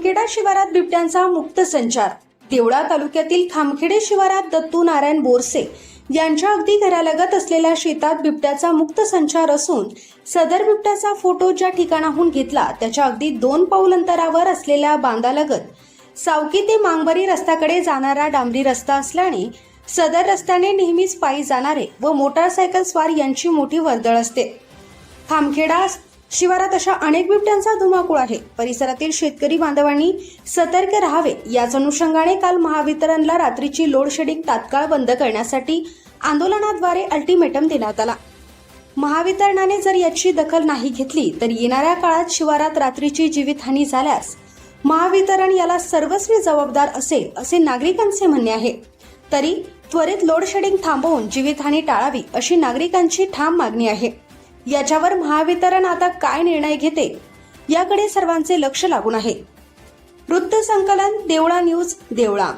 खामखेडा शिवारात बिबट्यांचा मुक्त संचार। देवळा तालुक्यातील खामखेडे शिवारात दत्तू नारायण बोरसे यांच्या अगदी घरालगत असलेल्या शेतात बिबट्याचा मुक्त संचार असून सदर बिबट्याचा फोटो ज्या ठिकाणाहून घेतला त्याच्या अगदी 2 पाऊल अंतरावर असलेल्या बांधालगत सावकी ते मांगबरी रस्त्याकडे जाणारा डांबरी रस्ता असल्याने सदर रस्त्याने नेहमीच पायी जाणारे व मोटारसायकल स्वार यांची मोठी वर्दळ असते। खामखेडा शिवारात अशा अनेक बिबट्यांचा धुमाकूळ आहे। परिसरातील शेतकरी बांधवांनी सतर्क राहावे याच अनुषंगाने काल महावितरणला रात्रीची लोड शेडिंग तात्काळ बंद करण्यासाठी आंदोलनाद्वारे अल्टिमेटम देण्यात आला। महावितरणाने जर याची दखल नाही घेतली तर येणाऱ्या काळात शिवारात रात्रीची जीवितहानी झाल्यास महावितरण याला सर्वस्वी जबाबदार असेल असे नागरिकांचे म्हणणे आहे। तरी त्वरित लोड शेडिंग थांबवून जीवितहानी टाळावी अशी नागरिकांची ठाम मागणी आहे। याच्यावर महावितरण आता काय निर्णय घेते याकडे सर्वांचे लक्ष लागून आहे। वृत्त संकलन देवळा न्यूज देवळा।